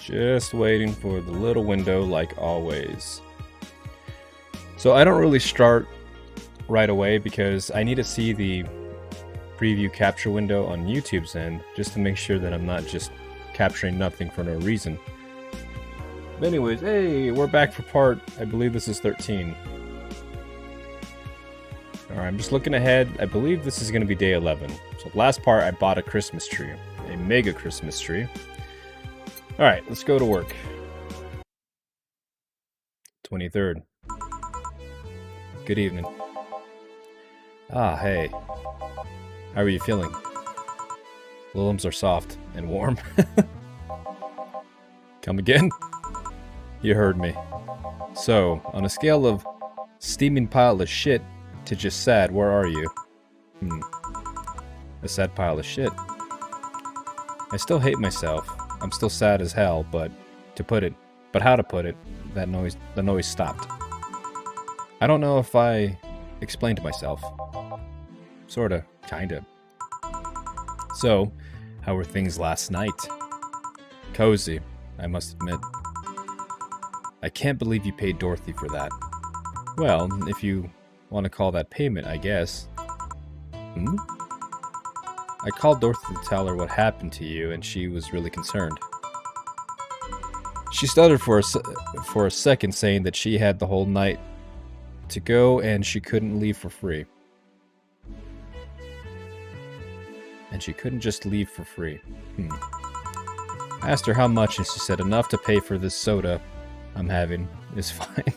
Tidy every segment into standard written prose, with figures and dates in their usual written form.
Just waiting for the little window like always. So I don't really start right away because I need to see the preview capture window on YouTube's end just to make sure that I'm not just capturing nothing for no reason. But anyways, hey, we're back for part, I believe this is 13. Alright, I'm just looking ahead. I believe this is going to be day 11. So last part I bought a Christmas tree. A mega Christmas tree. Alright, let's go to work. 23rd. Good evening. Ah, hey. How are you feeling? Limbs are soft and warm. Come again? You heard me. So, on a scale of steaming pile of shit to just sad, where are you? A sad pile of shit. I still hate myself. I'm still sad as hell, but how to put it, the noise stopped. I don't know if I explained myself. Sorta, kinda. So, how were things last night? Cozy, I must admit. I can't believe you paid Dorothy for that. Well, if you want to call that payment, I guess. I called Dorothy to tell her what happened to you, and she was really concerned. She stuttered for a second, saying that she had the whole night to go and she couldn't leave for free. And she couldn't just leave for free. I asked her how much, and she said enough to pay for this soda I'm having is fine.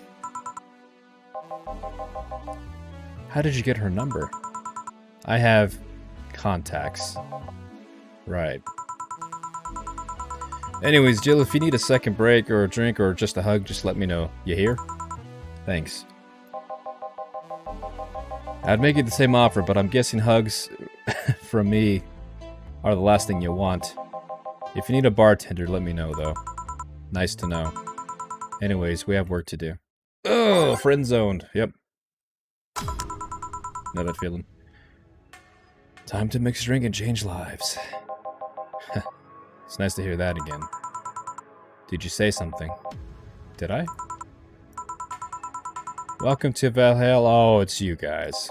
How did you get her number? I have contacts. Right. Anyways, Jill, if you need a second break or a drink or just a hug, just let me know. You hear? Thanks. I'd make you the same offer, but I'm guessing hugs from me are the last thing you want. If you need a bartender, let me know, though. Nice to know. Anyways, we have work to do. Oh, friend zoned. Yep. Know that feeling. Time to mix drink and change lives. It's nice to hear that again. Did you say something? Did I? Welcome to Valhalla. Oh, it's you guys.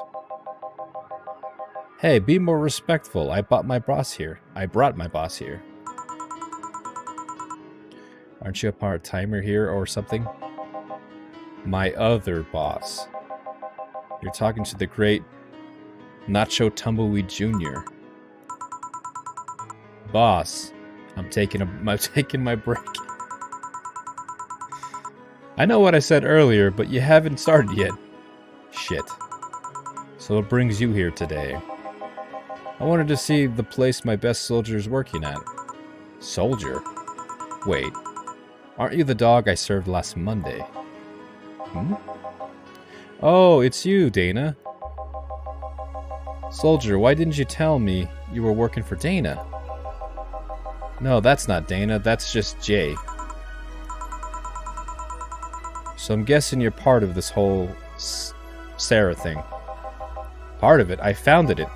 Hey, be more respectful. I brought my boss here. Aren't you a part-timer here or something? My other boss. You're talking to the great Nacho Tumbleweed Jr. Boss, I'm taking my break. I know what I said earlier, but you haven't started yet. Shit. So what brings you here today? I wanted to see the place my best soldier is working at. Soldier? Wait. Aren't you the dog I served last Monday? Oh, it's you, Dana. Soldier, why didn't you tell me you were working for Dana? No, that's not Dana, that's just Jay. So I'm guessing you're part of this whole Sarah thing. Part of it? I founded it.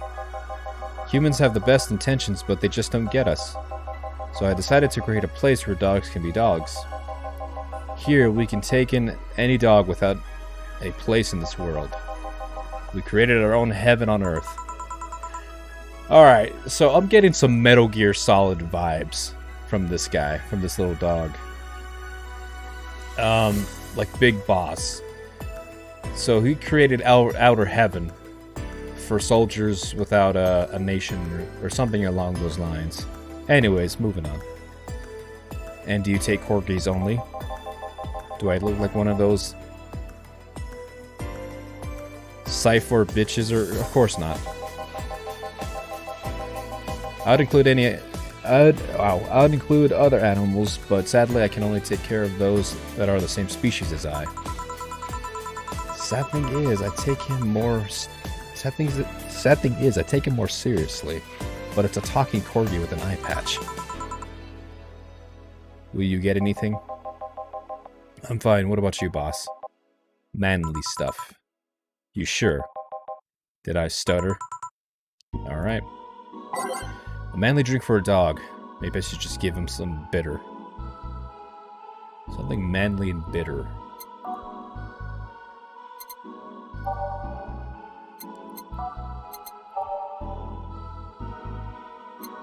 Humans have the best intentions, but they just don't get us. So I decided to create a place where dogs can be dogs. Here, we can take in any dog without a place in this world. We created our own heaven on earth. Alright, so I'm getting some Metal Gear Solid vibes from this guy, from this little dog. Like Big Boss. So he created outer heaven for soldiers without a nation or something along those lines. Anyways, moving on. And do you take corgis only? Do I look like one of those Cypher bitches? Or of course not. I'd include other animals, but sadly I can only take care of those that are the same species as I. Sad thing is, I take him more seriously, but it's a talking corgi with an eye patch. Will you get anything? I'm fine. What about you, boss? Manly stuff. You sure? Did I stutter? Alright. A manly drink for a dog. Maybe I should just give him some bitter. Something manly and bitter.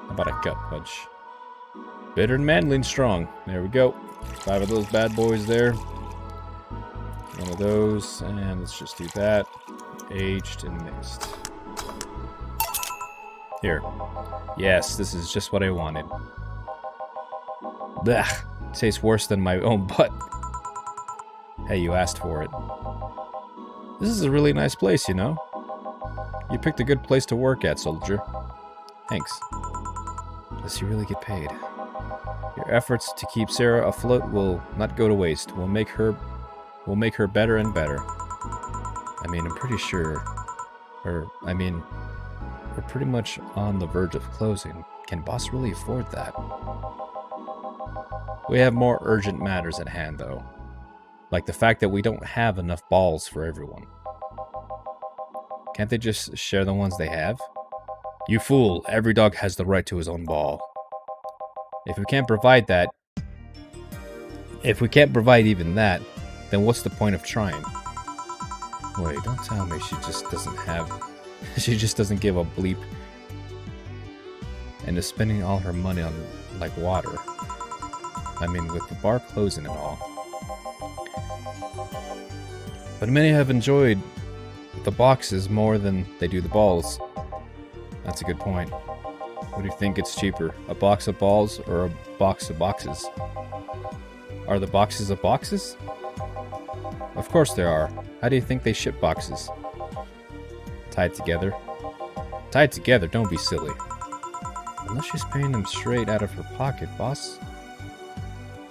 How about a gut punch? Bitter and manly and strong. There we go. 5 of those bad boys there. 1 of those, and let's just do that. Aged and mixed. Here. Yes, this is just what I wanted. Blech. Tastes worse than my own butt. Hey, you asked for it. This is a really nice place, you know? You picked a good place to work at, soldier. Thanks. Does he really get paid? Your efforts to keep Sarah afloat will not go to waste. We'll make her better and better. I mean, I'm pretty sure... we're pretty much on the verge of closing. Can boss really afford that? We have more urgent matters at hand, though. Like the fact that we don't have enough balls for everyone. Can't they just share the ones they have? You fool! Every dog has the right to his own ball. If we can't provide that... If we can't provide even that, then what's the point of trying? Wait, don't tell me she just doesn't have... she just doesn't give a bleep. And is spending all her money on, like, water. I mean, with the bar closing and all. But many have enjoyed the boxes more than they do the balls. That's a good point. What do you think it's cheaper? A box of balls or a box of boxes? Are the boxes of boxes? Of course there are. How do you think they ship boxes? Tied together? Tied together? Don't be silly. Unless she's paying them straight out of her pocket, boss.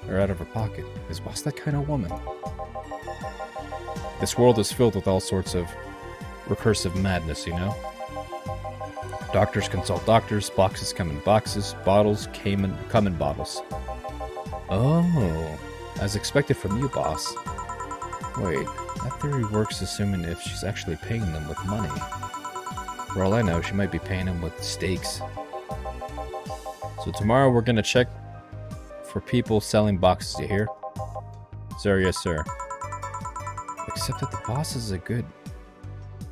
Or out of her pocket. Is boss that kind of woman? This world is filled with all sorts of recursive madness, you know? Doctors consult doctors, boxes come in boxes, bottles come in bottles. Oh, as expected from you, boss. Wait, that theory works assuming if she's actually paying them with money. For all I know, she might be paying them with steaks. So tomorrow we're gonna check for people selling boxes, you hear? Sir, yes sir. Except that the boss is a good...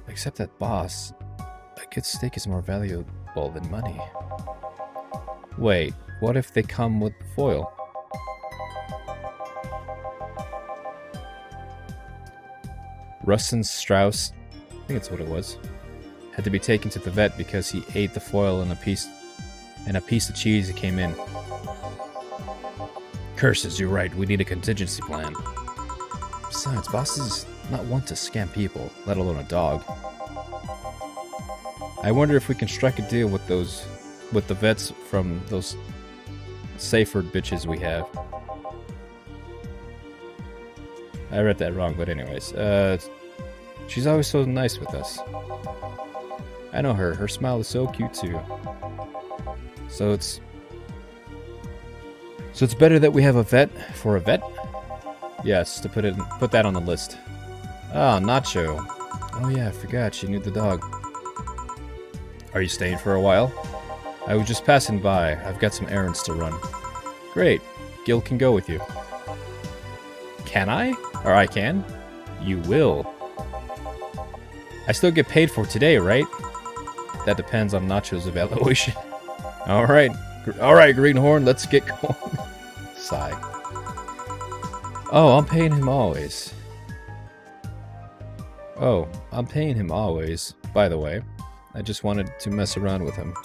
Except that boss... A good steak is more valuable than money. Wait, what if they come with foil? Rustin Strauss, I think that's what it was, had to be taken to the vet because he ate the foil and a piece of cheese that came in. Curses, you're right, we need a contingency plan. Besides, boss is not one to scam people, let alone a dog. I wonder if we can strike a deal with the vets from those Sayford bitches we have. I read that wrong, but anyways, she's always so nice with us. I know her smile is so cute too. So it's better that we have a vet for a vet? Yes, to put that on the list. Ah, Nacho. Oh yeah, I forgot she knew the dog. Are you staying for a while? I was just passing by. I've got some errands to run. Great. Gil can go with you. Can I? Or I can? You will. I still get paid for today, right? That depends on Nacho's evaluation. Alright, Greenhorn, let's get going. Sigh. Oh, I'm paying him always. Oh, I'm paying him always, by the way. I just wanted to mess around with him.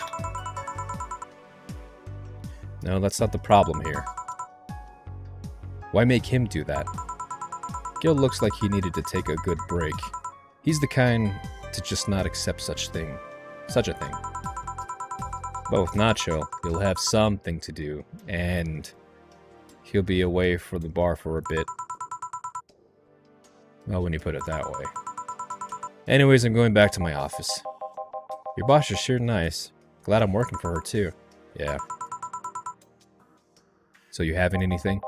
No, that's not the problem here. Why make him do that? Gil looks like he needed to take a good break. He's the kind to just not accept such a thing. But with Nacho, he'll have something to do, and he'll be away from the bar for a bit. Well, when you put it that way. Anyways, I'm going back to my office. Your boss is sure nice. Glad I'm working for her too. Yeah. So you having anything?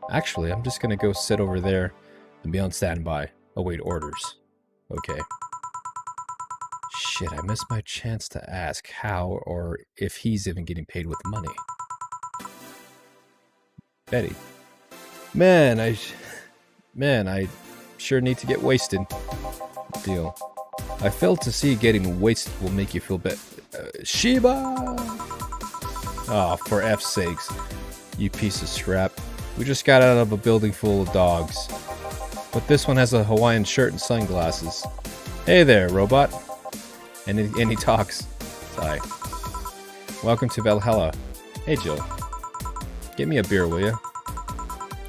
Actually, I'm just gonna go sit over there and be on standby. Await orders. Okay. Shit, I missed my chance to ask how or if he's even getting paid with money. Betty. Man, I sure need to get wasted. Deal. I fail to see getting wasted will make you feel better. Sheba! Oh, for F's sakes. You piece of scrap. We just got out of a building full of dogs. But this one has a Hawaiian shirt and sunglasses. Hey there, robot. And he talks. Hi. Welcome to Valhalla. Hey, Jill. Get me a beer, will ya?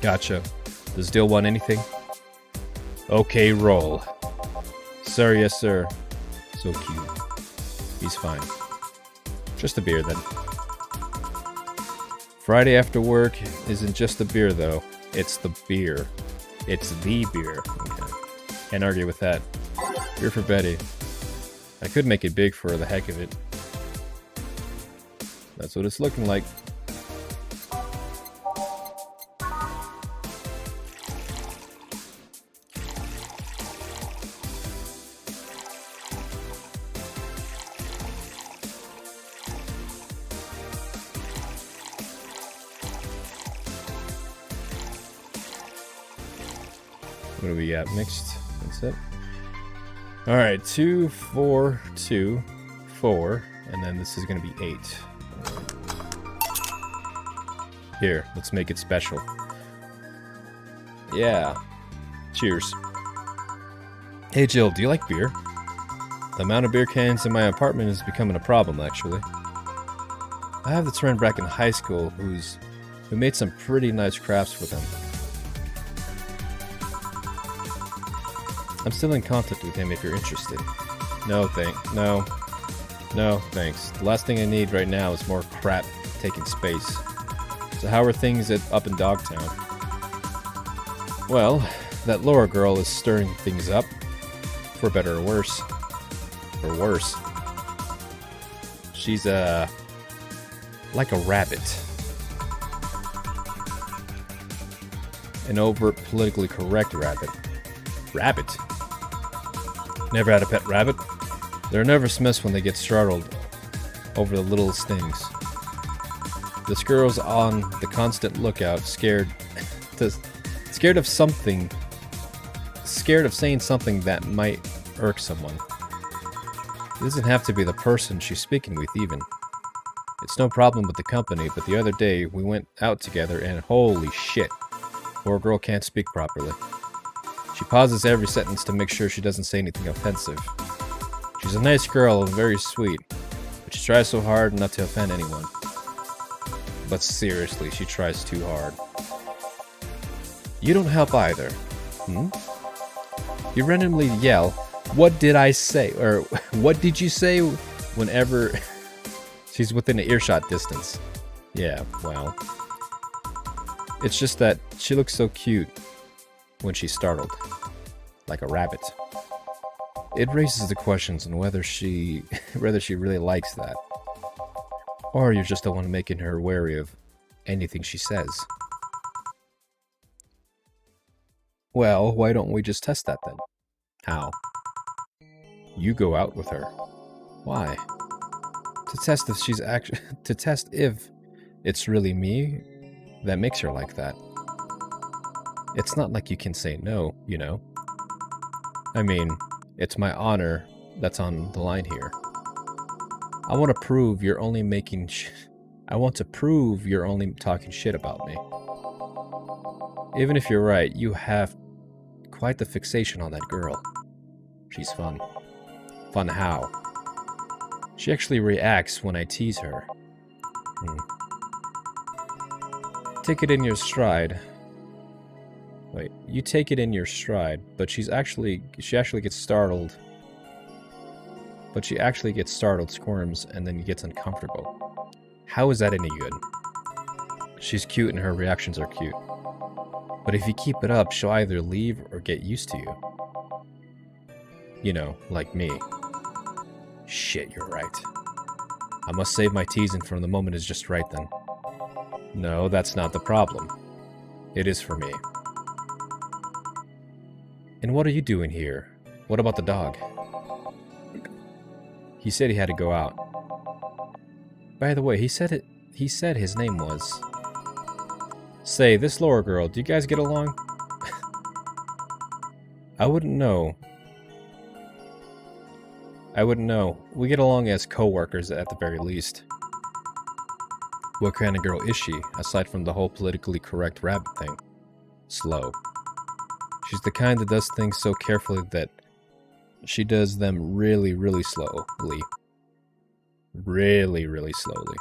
Gotcha. Does Dill want anything? Okay, roll. Sir, yes, sir. So cute. He's fine. Just a beer, then. Friday after work isn't just the beer, though. It's the beer. It's the beer. Okay. Can't argue with that. Beer for Betty. I could make it big for the heck of it. That's what it's looking like. What do we got? Mixed. That's it. Alright, 2, 4, 2, 4, and then this is going to be 8. Here, let's make it special. Yeah. Cheers. Hey Jill, do you like beer? The amount of beer cans in my apartment is becoming a problem, actually. I have this friend back in high school who made some pretty nice crafts with them. I'm still in contact with him if you're interested. No, thanks. The last thing I need right now is more crap taking space. So how are things up in Dogtown? Well, that Laura girl is stirring things up. For better or worse. Or worse. She's, like a rabbit. An overt, politically correct rabbit. Rabbit? Never had a pet rabbit. They're a nervous mess when they get startled over the littlest things. This girl's on the constant lookout, scared of saying something that might irk someone. It doesn't have to be the person she's speaking with even. It's no problem with the company, but the other day we went out together and holy shit, poor girl can't speak properly. She pauses every sentence to make sure she doesn't say anything offensive. She's a nice girl and very sweet, but she tries so hard not to offend anyone. But seriously, she tries too hard. You don't help either. You randomly yell, "What did I say?" or "What did you say?" whenever she's within an earshot distance. Yeah, well. It's just that she looks so cute when she's startled, like a rabbit. It raises the questions on whether she really likes that, or you're just the one making her wary of anything she says. Well, why don't we just test that then? How? You go out with her. Why? To test if it's really me that makes her like that. It's not like you can say no, you know. I mean, it's my honor that's on the line here. I want to prove you're only talking shit about me. Even if you're right, you have quite the fixation on that girl. She's fun. Fun how? She actually reacts when I tease her. Take it in your stride. Wait, you take it in your stride, but she actually gets startled. But she actually gets startled, squirms, and then gets uncomfortable. How is that any good? She's cute and her reactions are cute. But if you keep it up, she'll either leave or get used to you. You know, like me. Shit, you're right. I must save my teasing for the moment is just right then. No, that's not the problem. It is for me. And what are you doing here? What about the dog? He said he had to go out. By the way, he said his name was... Say, this Laura girl, do you guys get along? I wouldn't know. We get along as co-workers at the very least. What kind of girl is she, aside from the whole politically correct rabbit thing? Slow. She's the kind that does things so carefully that she does them really, really slowly. Really, really slowly.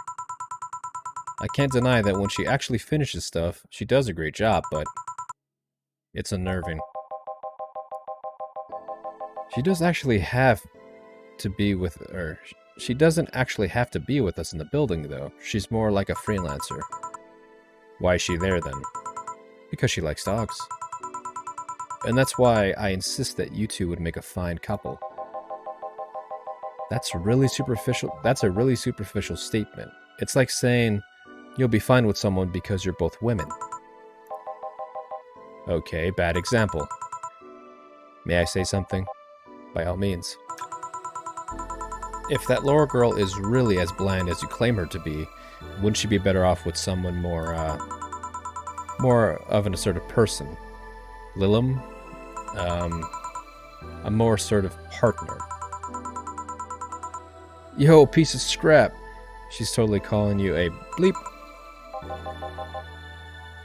I can't deny that when she actually finishes stuff, she does a great job, but it's unnerving. She doesn't actually have to be with us in the building, though. She's more like a freelancer. Why is she there, then? Because she likes dogs. And that's why I insist that you two would make a fine couple. That's a really superficial statement. It's like saying you'll be fine with someone because you're both women. Okay, bad example. May I say something? By all means. If that Laura girl is really as bland as you claim her to be, wouldn't she be better off with someone more of an assertive person? Lilum? A more assertive partner. Yo, piece of scrap! She's totally calling you a bleep.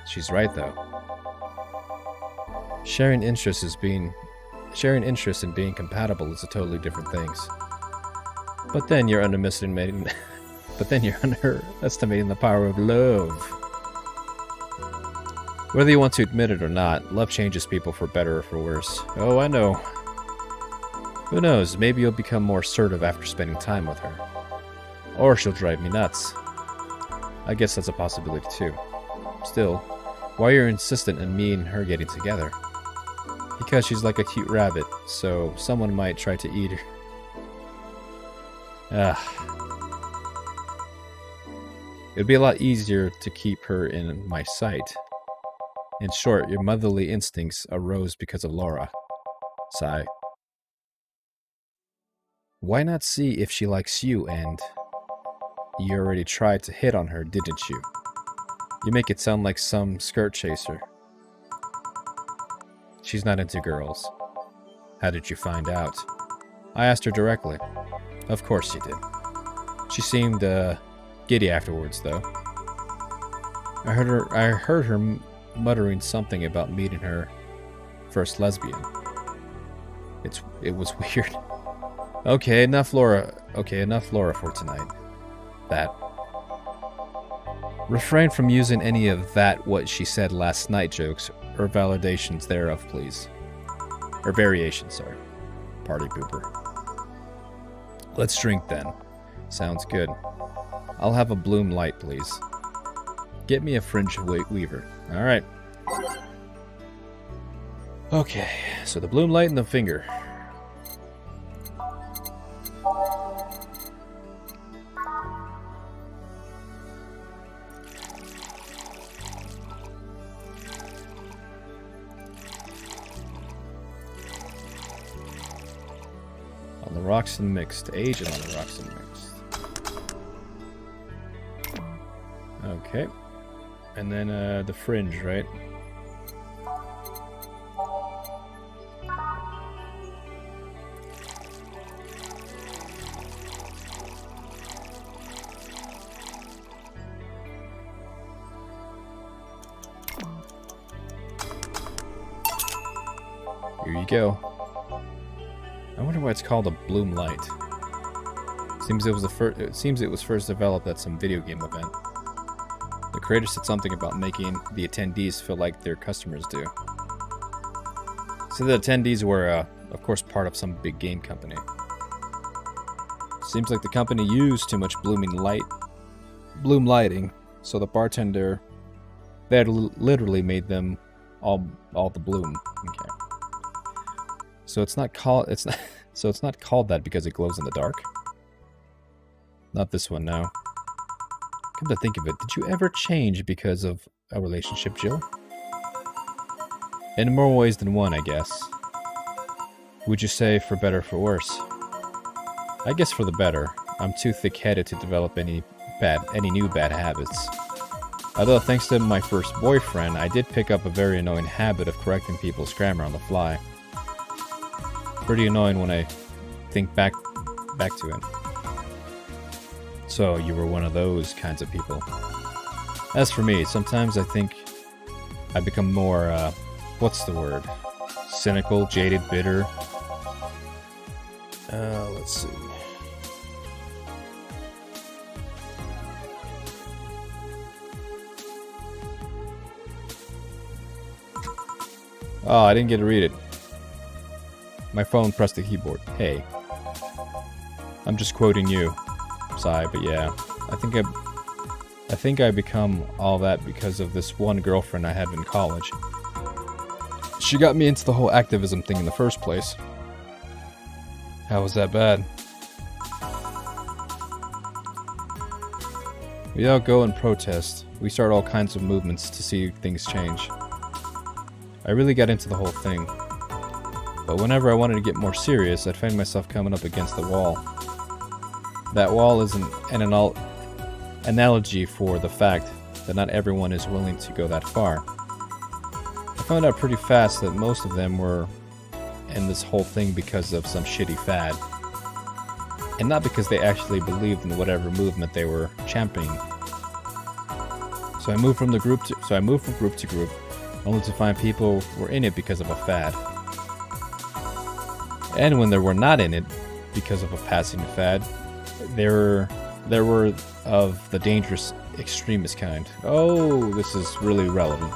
She's right, though. Sharing interest in being compatible is a totally different things. But then you're underestimating the power of love. Whether you want to admit it or not, love changes people for better or for worse. Oh, I know. Who knows, maybe you'll become more assertive after spending time with her. Or she'll drive me nuts. I guess that's a possibility too. Still, why are you insistent on me and her getting together? Because she's like a cute rabbit, so someone might try to eat her. It'd be a lot easier to keep her in my sight. In short, your motherly instincts arose because of Laura. Sigh. Why not see if she likes you and... You already tried to hit on her, didn't you? You make it sound like some skirt chaser. She's not into girls. How did you find out? I asked her directly. Of course you did. She seemed, giddy afterwards, though. I heard her muttering something about meeting her first lesbian. It was weird. Okay, enough Laura for tonight. That. Refrain from using any of that what she said last night jokes or validations thereof, please. Or variations, sorry. Party pooper. Let's drink then. Sounds good. I'll have a bloom light, please. Get me a fringe weaver. Alright. Okay, so the bloom light and the finger. On the rocks and mixed. Aged on the rocks and mixed. Okay. And then the fringe, right? Here you go. I wonder why it's called a bloom light. Seems it was first developed at some video game event. The creator said something about making the attendees feel like their customers do. So the attendees were, of course, part of some big game company. Seems like the company used too much bloom lighting, so the bartender, they had literally made them all the bloom. Okay. So it's not called that because it glows in the dark. Not this one, no. Come to think of it, did you ever change because of a relationship, Jill? In more ways than one, I guess. Would you say for better or for worse? I guess for the better. I'm too thick-headed to develop any new bad habits. Although thanks to my first boyfriend, I did pick up a very annoying habit of correcting people's grammar on the fly. Pretty annoying when I think back to it. So you were one of those kinds of people. As for me, sometimes I think I become more, what's the word? Cynical, jaded, bitter. Let's see. Oh, I didn't get to read it. My phone pressed the keyboard. Hey. I'm just quoting you. Sigh, but yeah. I think I become all that because of this one girlfriend I had in college. She got me into the whole activism thing in the first place. How was that bad? We all go and protest. We start all kinds of movements to see things change. I really got into the whole thing. But whenever I wanted to get more serious, I'd find myself coming up against the wall. That wall is an analogy for the fact that not everyone is willing to go that far. I found out pretty fast that most of them were in this whole thing because of some shitty fad. And not because they actually believed in whatever movement they were championing. So I moved from group to group, only to find people were in it because of a fad. And when they were not in it because of a passing fad, there were of the dangerous extremist kind. Oh, this is really relevant.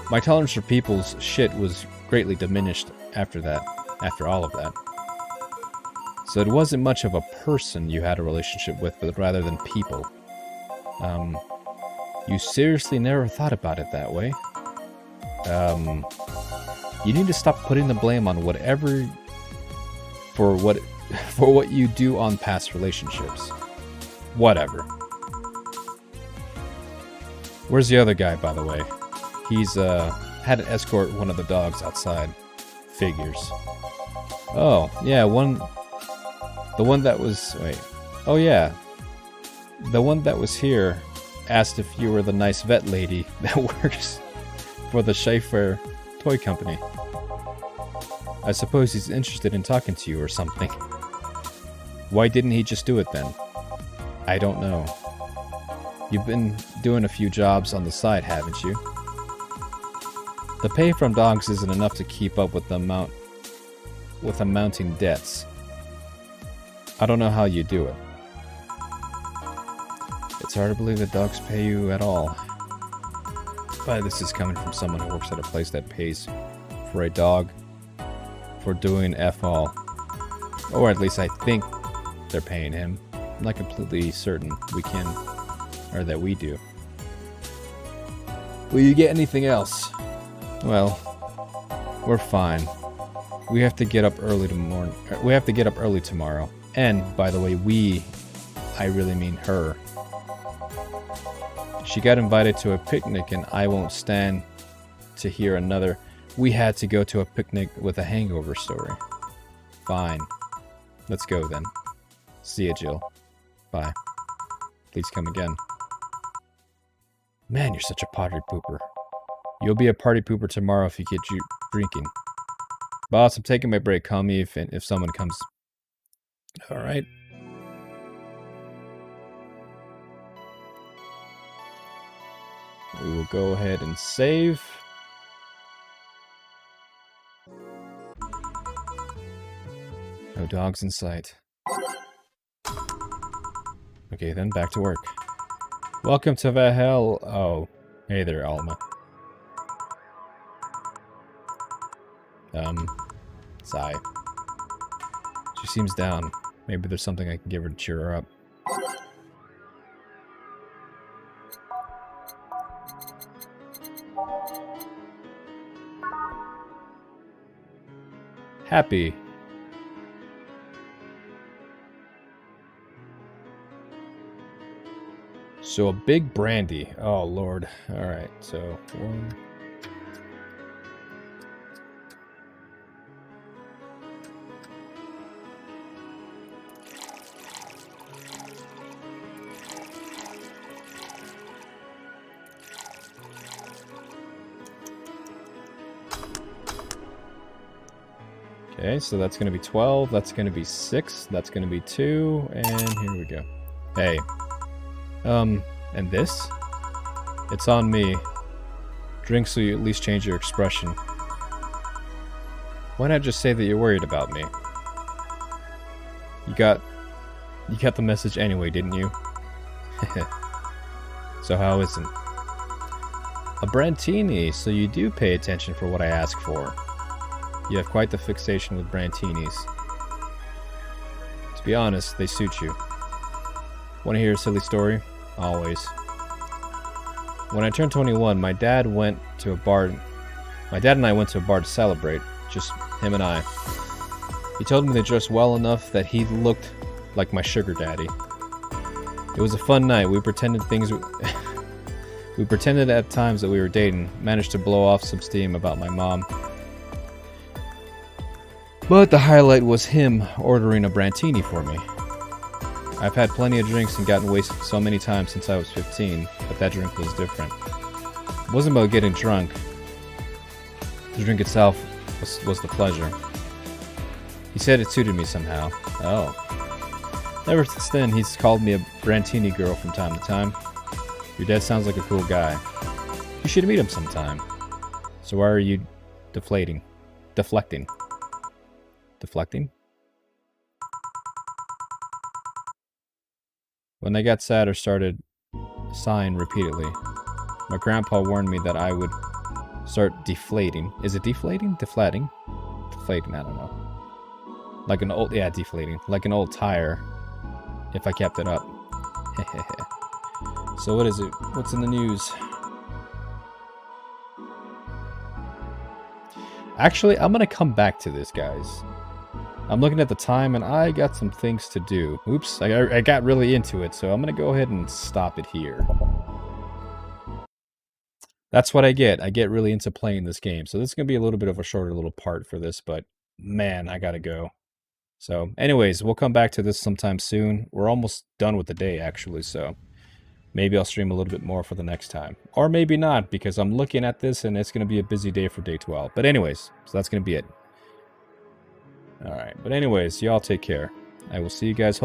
My tolerance for people's shit was greatly diminished after all of that. So it wasn't much of a person you had a relationship with, but rather than people. You seriously never thought about it that way? You need to stop putting the blame on whatever for what you do on past relationships. Whatever. Where's the other guy, by the way? He's had to escort one of the dogs outside. Figures. Oh, yeah, the one that was... Wait. Oh, yeah. The one that was here asked if you were the nice vet lady that works for the Schaefer toy company. I suppose he's interested in talking to you or something. Why didn't he just do it then? I don't know. You've been doing a few jobs on the side, haven't you? The pay from dogs isn't enough to keep up with the mounting debts. I don't know how you do it. It's hard to believe that dogs pay you at all. But this is coming from someone who works at a place that pays for a dog for doing F all. Or at least I think they're paying him. I'm not completely certain that we do. Will you get anything else? Well, we're fine. We have to get up early tomorrow. And, by the way, I really mean her. She got invited to a picnic and I won't stand to hear another "we had to go to a picnic with a hangover" story. Fine. Let's go then. See ya, Jill. Bye. Please come again. Man, you're such a party pooper. You'll be a party pooper tomorrow if you get you drinking. Boss, I'm taking my break. Call me if someone comes. Alright. We will go ahead and save. No dogs in sight. Okay, then back to work. Welcome to Valhalla. Oh, hey there, Alma. Sigh. She seems down. Maybe there's something I can give her to cheer her up. Happy. So a big brandy. Oh, Lord. Alright, so one. Okay, so that's going to be 12, that's going to be 6, that's going to be 2, and here we go. Hey. And this? It's on me. Drink so you at least change your expression. Why not just say that you're worried about me? You got the message anyway, didn't you? So how isn't? A Brantini, so you do pay attention for what I ask for. You have quite the fixation with Brantinis. To be honest, they suit you. Want to hear a silly story? Always. When I turned 21, my dad and I went to a bar to celebrate, just him and I. He told me to dress well enough that he looked like my sugar daddy. It was a fun night. We pretended at times that we were dating, managed to blow off some steam about my mom. But the highlight was him ordering a Brantini for me. I've had plenty of drinks and gotten wasted so many times since I was 15, but that drink was different. It wasn't about getting drunk. The drink itself was the pleasure. He said it suited me somehow. Oh. Ever since then, he's called me a Brantini girl from time to time. Your dad sounds like a cool guy. You should meet him sometime. So why are you deflecting? Deflecting? When I got sad or started sighing repeatedly, my grandpa warned me that I would start deflating. Is it deflating? Deflating? Deflating, I don't know. Like an old, yeah, deflating. Like an old tire, if I kept it up. So what is it? What's in the news? Actually, I'm gonna come back to this, guys. I'm looking at the time and I got some things to do. Oops, I got really into it, so I'm gonna go ahead and stop it here. That's what I get. I get really into playing this game. So this is gonna be a little bit of a shorter little part for this, but man, I gotta go. So anyways, we'll come back to this sometime soon. We're almost done with the day, actually, so maybe I'll stream a little bit more for the next time. Or maybe not, because I'm looking at this and it's going to be a busy day for day 12. But anyways, so that's going to be it. Alright, but anyways, y'all take care. I will see you guys